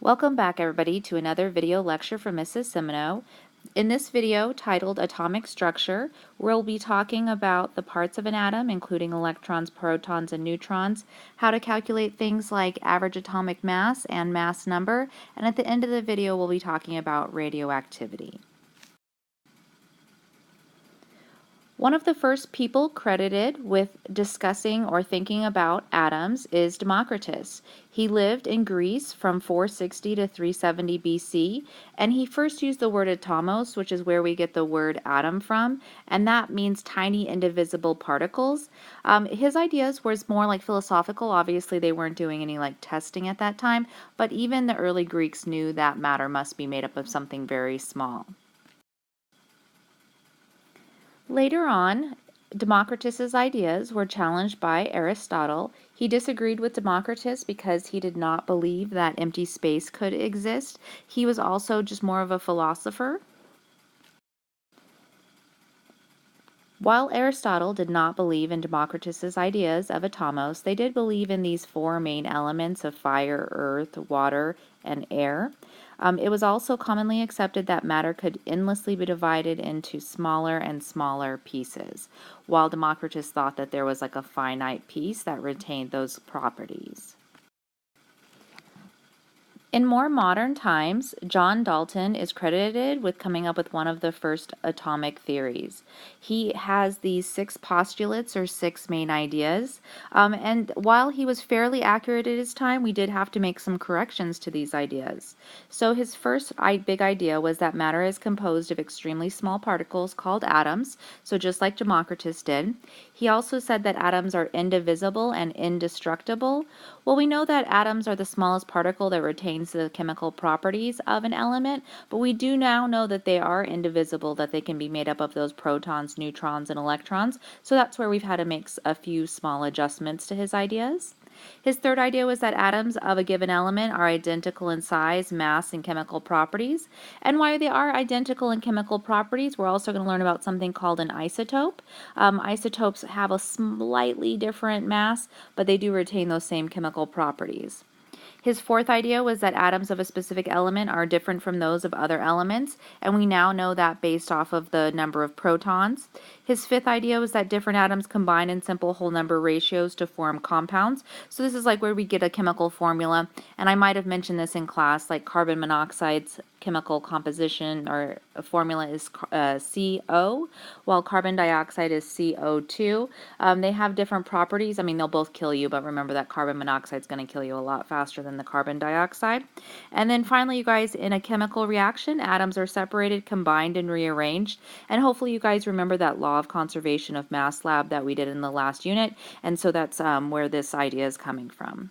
Welcome back everybody to another video lecture from Mrs. Semino. In this video titled Atomic Structure, we'll be talking about the parts of an atom, including electrons, protons, and neutrons, how to calculate things like average atomic mass and mass number, and at the end of the video we'll be talking about radioactivity. One of the first people credited with discussing or thinking about atoms is Democritus. He lived in Greece from 460 to 370 BC, and he first used the word atomos, which is where we get the word atom from, and that means tiny indivisible particles. His ideas was more like philosophical. Obviously, they weren't doing any like testing at that time, but even the early Greeks knew that matter must be made up of something very small. Later on, Democritus's ideas were challenged by Aristotle. He disagreed with Democritus because he did not believe that empty space could exist. He was also just more of a philosopher. While Aristotle did not believe in Democritus's ideas of atomos, they did believe in these four main elements of fire, earth, water, and air. It was also commonly accepted that matter could endlessly be divided into smaller and smaller pieces, while Democritus thought that there was like a finite piece that retained those properties. In more modern times, John Dalton is credited with coming up with one of the first atomic theories. He has these 6 postulates or 6 main ideas, and while he was fairly accurate at his time, we did have to make some corrections to these ideas. So his first big idea was that matter is composed of extremely small particles called atoms, so just like Democritus did. He also said that atoms are indivisible and indestructible. Well, we know that atoms are the smallest particle that retains the chemical properties of an element, but we do now know that they are indivisible, that they can be made up of those protons, neutrons, and electrons, so that's where we've had to make a few small adjustments to his ideas. His third idea was that atoms of a given element are identical in size, mass, and chemical properties. And while they are identical in chemical properties, we're also going to learn about something called an isotope. Isotopes have a slightly different mass, but they do retain those same chemical properties. His fourth idea was that atoms of a specific element are different from those of other elements, and we now know that based off of the number of protons. His fifth idea was that different atoms combine in simple whole number ratios to form compounds. So this is like where we get a chemical formula, and I might have mentioned this in class, like carbon monoxide's chemical composition or formula is CO, while carbon dioxide is CO2. They have different properties. I mean, they'll both kill you, but remember that carbon monoxide is going to kill you a lot faster than the carbon dioxide. And then finally, you guys, in a chemical reaction, atoms are separated, combined, and rearranged. And hopefully you guys remember that law of conservation of mass lab that we did in the last unit. And so that's where this idea is coming from.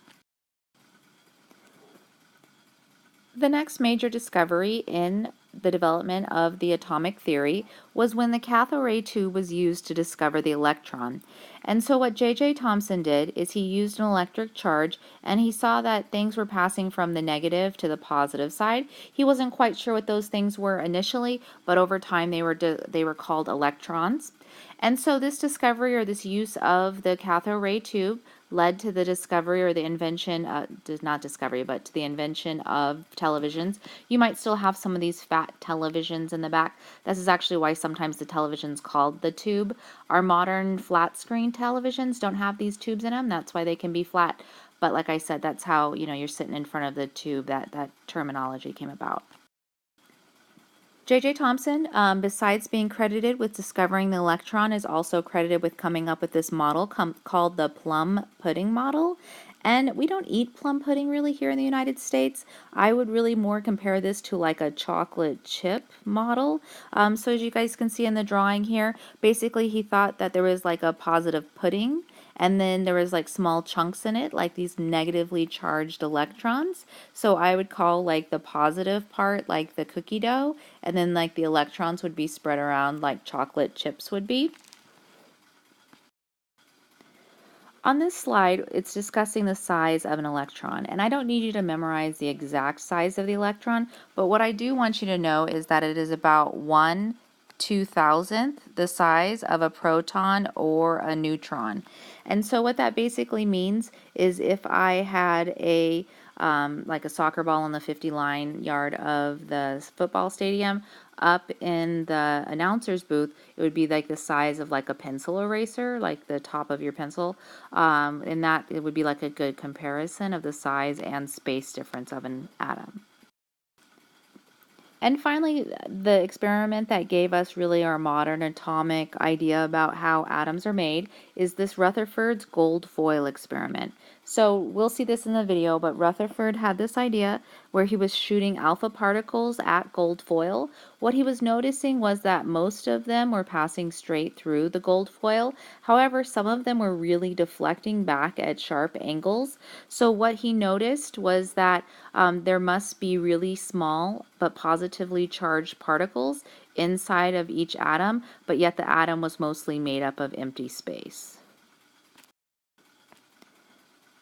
The next major discovery in the development of the atomic theory was when the cathode ray tube was used to discover the electron. And so what J.J. Thomson did is he used an electric charge and he saw that things were passing from the negative to the positive side. He wasn't quite sure what those things were initially, but over time they were called electrons. And so this discovery or this use of the cathode ray tube led to the discovery or the invention, not discovery, but to the invention of televisions. You might still have some of these fat televisions in the back. This is actually why sometimes the television's called the tube. Our modern flat screen televisions don't have these tubes in them. That's why they can be flat. But like I said, that's how, you're sitting in front of the tube that terminology came about. J.J. Thomson, besides being credited with discovering the electron, is also credited with coming up with this model called the plum pudding model. And we don't eat plum pudding really here in the United States. I would really more compare this to like a chocolate chip model. So as you guys can see in the drawing here, basically he thought that there was like a positive pudding, and then there was like small chunks in it, like these negatively charged electrons. So I would call like the positive part like the cookie dough, and then like the electrons would be spread around like chocolate chips would be. On this slide, it's discussing the size of an electron, and I don't need you to memorize the exact size of the electron, but what I do want you to know is that it is about 1/2000th the size of a proton or a neutron. And so what that basically means is if I had a like a soccer ball on the 50-line yard of the football stadium, up in the announcer's booth, it would be like the size of like a pencil eraser, like the top of your pencil. And that it would be like a good comparison of the size and space difference of an atom. And finally, the experiment that gave us really our modern atomic idea about how atoms are made is this Rutherford's gold foil experiment. So we'll see this in the video, but Rutherford had this idea where he was shooting alpha particles at gold foil. What he was noticing was that most of them were passing straight through the gold foil. However, some of them were really deflecting back at sharp angles. So what he noticed was that there must be really small but positively charged particles inside of each atom, but yet the atom was mostly made up of empty space.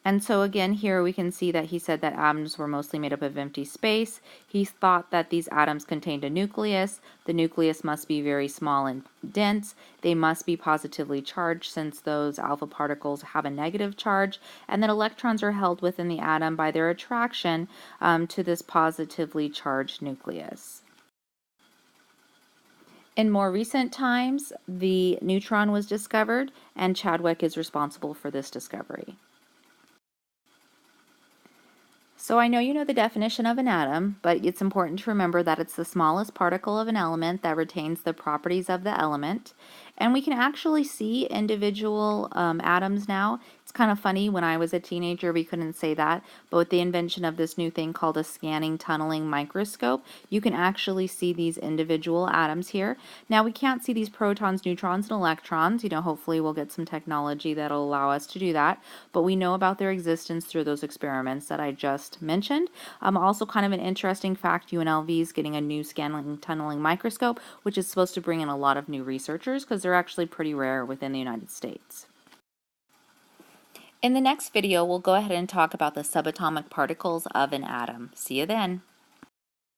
And so again, here we can see that he said that atoms were mostly made up of empty space. He thought that these atoms contained a nucleus. The nucleus must be very small and dense. They must be positively charged since those alpha particles have a negative charge. And that electrons are held within the atom by their attraction to this positively charged nucleus. In more recent times, the neutron was discovered, and Chadwick is responsible for this discovery. So I know you know the definition of an atom, but it's important to remember that it's the smallest particle of an element that retains the properties of the element. And we can actually see individual atoms now. It's kind of funny, when I was a teenager we couldn't say that, but with the invention of this new thing called a scanning tunneling microscope, you can actually see these individual atoms here. Now we can't see these protons, neutrons, and electrons. Hopefully we'll get some technology that'll allow us to do that, but we know about their existence through those experiments that I just mentioned. Also kind of an interesting fact, UNLV is getting a new scanning tunneling microscope, which is supposed to bring in a lot of new researchers because they're actually pretty rare within the United States. In the next video, we'll go ahead and talk about the subatomic particles of an atom. See you then.